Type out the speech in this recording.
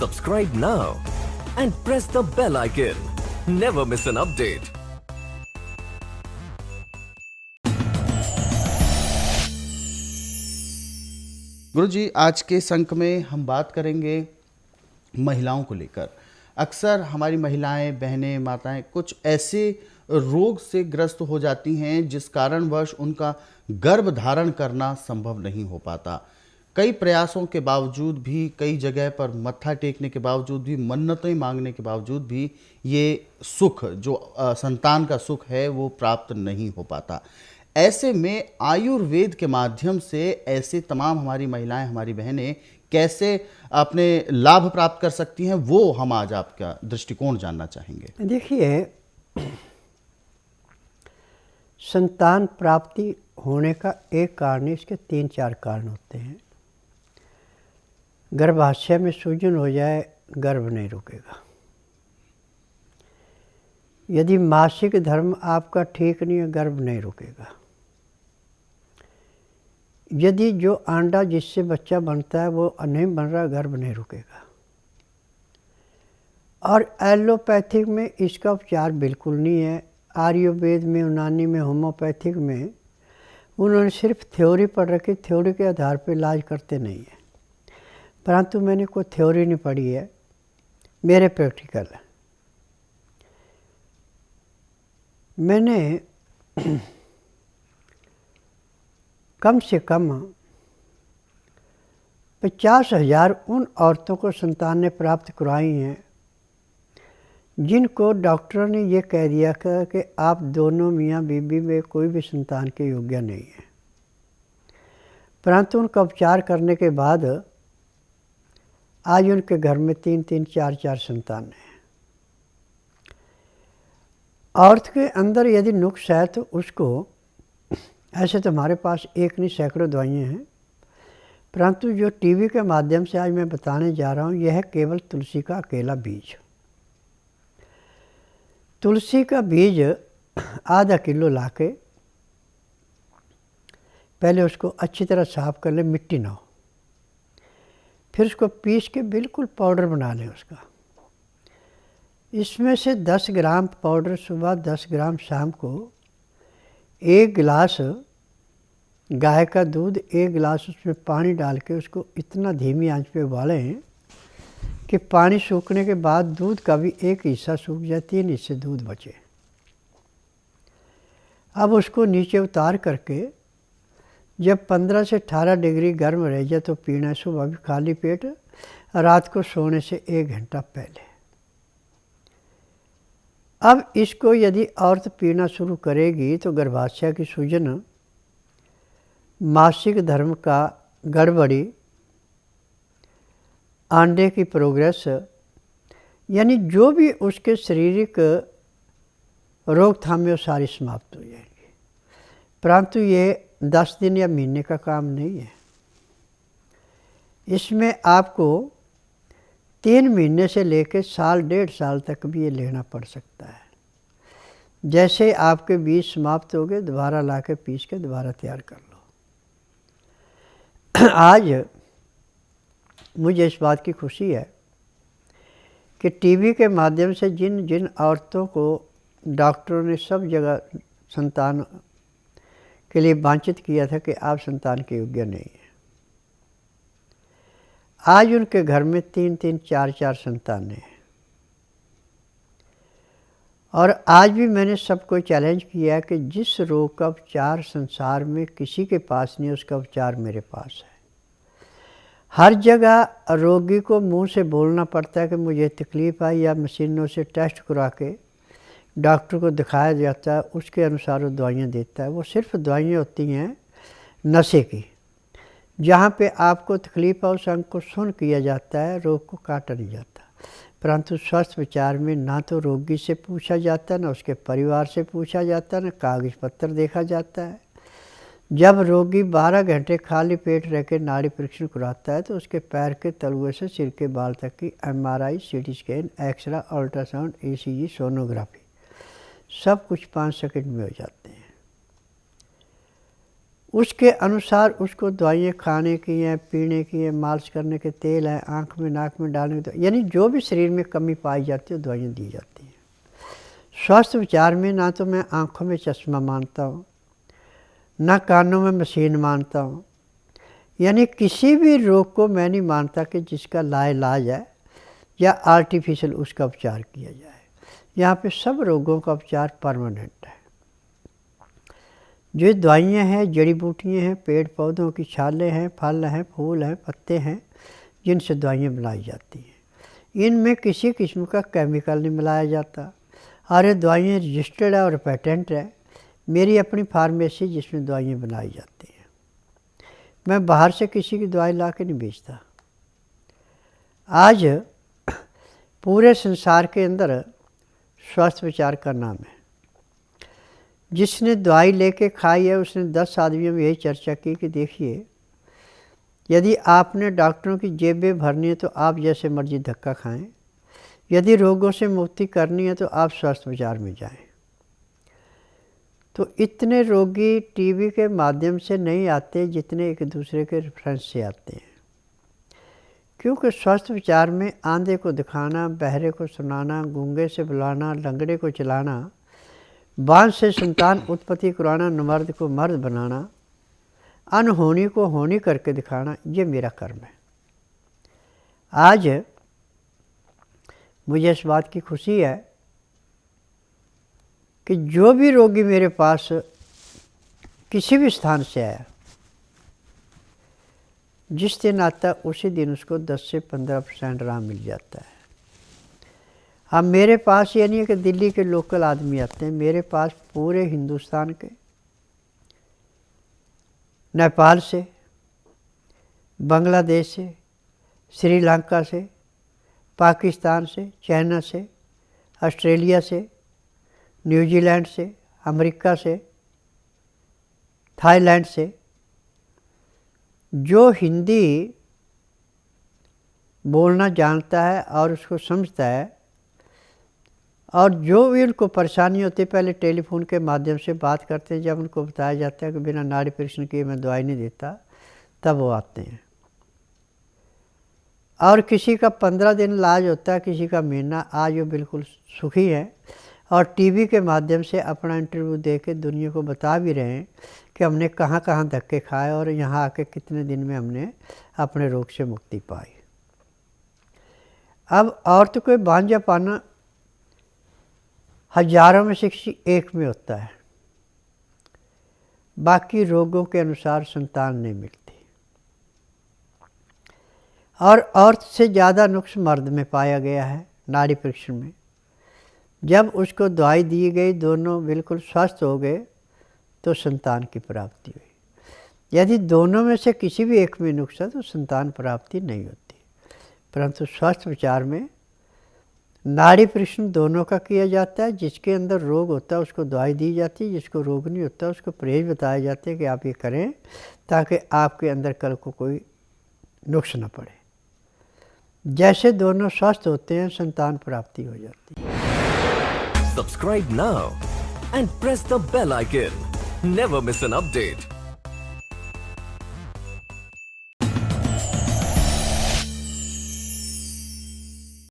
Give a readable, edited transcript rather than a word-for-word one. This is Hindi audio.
Subscribe now and press the bell icon. Never miss an update. गुरुजी, आज के इस अंक में हम बात करेंगे महिलाओं को लेकर। अक्सर हमारी महिलाएं, बहनें, माताएं कुछ ऐसे रोग से ग्रस्त हो जाती हैं जिस कारणवश उनका गर्भ धारण करना संभव नहीं हो पाता। कई प्रयासों के बावजूद भी, कई जगह पर मत्था टेकने के बावजूद भी, मन्नतें मांगने के बावजूद भी ये सुख, जो संतान का सुख है, वो प्राप्त नहीं हो पाता। ऐसे में आयुर्वेद के माध्यम से ऐसे तमाम हमारी महिलाएं, हमारी बहनें कैसे अपने लाभ प्राप्त कर सकती हैं, वो हम आज आपका दृष्टिकोण जानना चाहेंगे। देखिए, संतान प्राप्ति होने का एक कारण है, इसके 3-4 कारण होते हैं। गर्भाशय में सूजन हो जाए, गर्भ नहीं रुकेगा। यदि मासिक धर्म आपका ठीक नहीं है, गर्भ नहीं रुकेगा। यदि जो अंडा जिससे बच्चा बनता है वो नहीं बन रहा, गर्भ नहीं रुकेगा। और एलोपैथिक में इसका उपचार बिल्कुल नहीं है। आयुर्वेद में, यूनानी में, होम्योपैथिक में उन्होंने सिर्फ थ्योरी पढ़ रखी, थ्योरी के आधार पर इलाज करते नहीं है। परंतु मैंने कोई थ्योरी नहीं पढ़ी है, मेरे प्रैक्टिकल है। मैंने कम से कम 50,000 उन औरतों को संतानें प्राप्त करवाई हैं जिनको डॉक्टरों ने ये कह दिया कि आप दोनों मियाँ बीबी में कोई भी संतान के योग्य नहीं है। परंतु उनका उपचार करने के बाद आज उनके घर में 3-3, 4-4 संतान हैं। औरत के अंदर यदि नुक्स है तो उसको, ऐसे तो हमारे पास एक नहीं सैकड़ों दवाइयाँ हैं, परंतु जो टीवी के माध्यम से आज मैं बताने जा रहा हूँ, यह है केवल तुलसी का अकेला बीज। तुलसी का बीज आधा किलो लाके पहले उसको अच्छी तरह साफ कर ले, मिट्टी ना हो। फिर उसको पीस के बिल्कुल पाउडर बना लें उसका। इसमें से 10 ग्राम पाउडर सुबह, 10 ग्राम शाम को, 1 गिलास गाय का दूध, 1 गिलास उसमें पानी डाल के उसको इतना धीमी आंच पे उबालें कि पानी सूखने के बाद दूध का भी एक हिस्सा सूख जाए, 3 हिस्से दूध बचे। अब उसको नीचे उतार करके जब 15 से 18 डिग्री गर्म रह जाए तो पीना है, सुबह भी खाली पेट, रात को सोने से 1 घंटा पहले। अब इसको यदि औरत पीना शुरू करेगी तो गर्भाशय की सूजन, मासिक धर्म का गड़बड़ी, अंडे की प्रोग्रेस, यानी जो भी उसके शारीरिक रोकथाम में वो सारी समाप्त हो जाएंगी। परंतु ये 10 दिन या महीने का काम नहीं है। इसमें आपको 3 महीने से लेकर साल, 1.5 साल तक भी ये लेना पड़ सकता है। जैसे आपके बीज समाप्त हो गए, दोबारा ला के पीस के दोबारा तैयार कर लो। आज मुझे इस बात की खुशी है कि टीवी के माध्यम से जिन जिन औरतों को डॉक्टरों ने सब जगह संतान के लिए वांछित किया था कि आप संतान के योग्य नहीं हैं, आज उनके घर में 3-3, 4-4 संतानें हैं। और आज भी मैंने सबको चैलेंज किया है कि जिस रोग का उपचार संसार में किसी के पास नहीं, उसका उपचार मेरे पास है। हर जगह रोगी को मुंह से बोलना पड़ता है कि मुझे तकलीफ़ आई, या मशीनों से टेस्ट करा के डॉक्टर को दिखाया जाता है, उसके अनुसार वो दवाइयाँ देता है। वो सिर्फ दवाइयाँ होती हैं नशे की, जहाँ पे आपको तकलीफ़ है उस अंग को सुन किया जाता है, रोग को काटा नहीं जाता। परंतु स्वस्थ विचार में ना तो रोगी से पूछा जाता है, ना उसके परिवार से पूछा जाता है, ना कागज पत्र देखा जाता है। जब रोगी 12 घंटे खाली पेट रह के नाड़ी परीक्षण कराता है तो उसके पैर के तलुए से सिर के बाल तक की MRI, CT scan, x-ray, ultrasound, ECG, sonography सब कुछ 5 सेकंड में हो जाते हैं। उसके अनुसार उसको दवाइयाँ खाने की हैं, पीने की हैं, मालिश करने के तेल हैं, आँख में नाक में डालने के, यानी जो भी शरीर में कमी पाई जाती है वो दवाइयाँ दी जाती हैं। स्वास्थ्य विचार में ना तो मैं आँखों में चश्मा मानता हूँ, ना कानों में मशीन मानता हूँ, यानी किसी भी रोग को मैं नहीं मानता कि जिसका लाइलाज है या आर्टिफिशियल उसका उपचार किया जाए। यहाँ पे सब रोगों का उपचार परमानेंट है। जो दवाइयाँ हैं, जड़ी बूटियाँ हैं, पेड़ पौधों की छालें हैं, फल हैं, फूल हैं, पत्ते हैं, जिनसे दवाइयाँ बनाई जाती हैं, इनमें किसी किस्म का केमिकल नहीं मिलाया जाता और ये दवाइयाँ रजिस्टर्ड है और पेटेंट है। मेरी अपनी फार्मेसी जिसमें दवाइयाँ बनाई जाती हैं। मैं बाहर से किसी की दवाई ला के नहीं बेचता। आज पूरे संसार के अंदर स्वास्थ्य विचार का नाम है। जिसने दवाई लेके खाई है उसने 10 आदमियों में यही चर्चा की कि देखिए, यदि आपने डॉक्टरों की जेबें भरनी है तो आप जैसे मर्जी धक्का खाएं, यदि रोगों से मुक्ति करनी है तो आप स्वास्थ्य विचार में जाएं। तो इतने रोगी टीवी के माध्यम से नहीं आते जितने एक दूसरे के रेफरेंस से आते हैं, क्योंकि स्वास्थ्य विचार में आंधे को दिखाना, बहरे को सुनाना, गूंगे से बुलाना, लंगड़े को चलाना, बांझ से संतान उत्पत्ति कराना, नमर्द को मर्द बनाना, अनहोनी को होनी करके दिखाना, ये मेरा कर्म है। आज मुझे इस बात की खुशी है कि जो भी रोगी मेरे पास किसी भी स्थान से आया, जिस दिन आता उसी दिन उसको 10 से 15% आराम मिल जाता है। अब मेरे पास ये नहीं है कि दिल्ली के लोकल आदमी आते हैं, मेरे पास पूरे हिंदुस्तान के, नेपाल से, बांग्लादेश से, श्रीलंका से, पाकिस्तान से, चाइना से, ऑस्ट्रेलिया से, न्यूजीलैंड से, अमेरिका से, थाईलैंड से, जो हिंदी बोलना जानता है और उसको समझता है, और जो भी उनको परेशानी होती है पहले टेलीफोन के माध्यम से बात करते हैं। जब उनको बताया जाता है कि बिना नाड़ी परीक्षण किए मैं दवाई नहीं देता, तब वो आते हैं। और किसी का 15 दिन इलाज होता है, किसी का महीना। आज वो बिल्कुल सुखी है और टीवी के माध्यम से अपना इंटरव्यू दे के दुनिया को बता भी रहे हैं कि हमने कहाँ कहाँ धक्के खाए और यहाँ आके कितने दिन में हमने अपने रोग से मुक्ति पाई। अब औरत को बांझा पाना हजारों में से किसी एक में होता है, बाकी रोगों के अनुसार संतान नहीं मिलती। और औरत से ज़्यादा नुक्स मर्द में पाया गया है नाड़ी परीक्षण में। जब उसको दवाई दी गई, दोनों बिल्कुल स्वस्थ हो गए, तो संतान की प्राप्ति हुई। यदि दोनों में से किसी भी एक में नुक्स है तो संतान प्राप्ति नहीं होती। परंतु स्वास्थ्य विचार में नाड़ी परीक्षण दोनों का किया जाता है। जिसके अंदर रोग होता है उसको दवाई दी जाती है, जिसको रोग नहीं होता उसको परहेज बताए जाते हैं कि आप ये करें ताकि आपके अंदर कल को कोई नुक्स न पड़े। जैसे दोनों स्वस्थ होते हैं, संतान प्राप्ति हो जाती है। Subscribe now and press the bell icon. Never miss an update.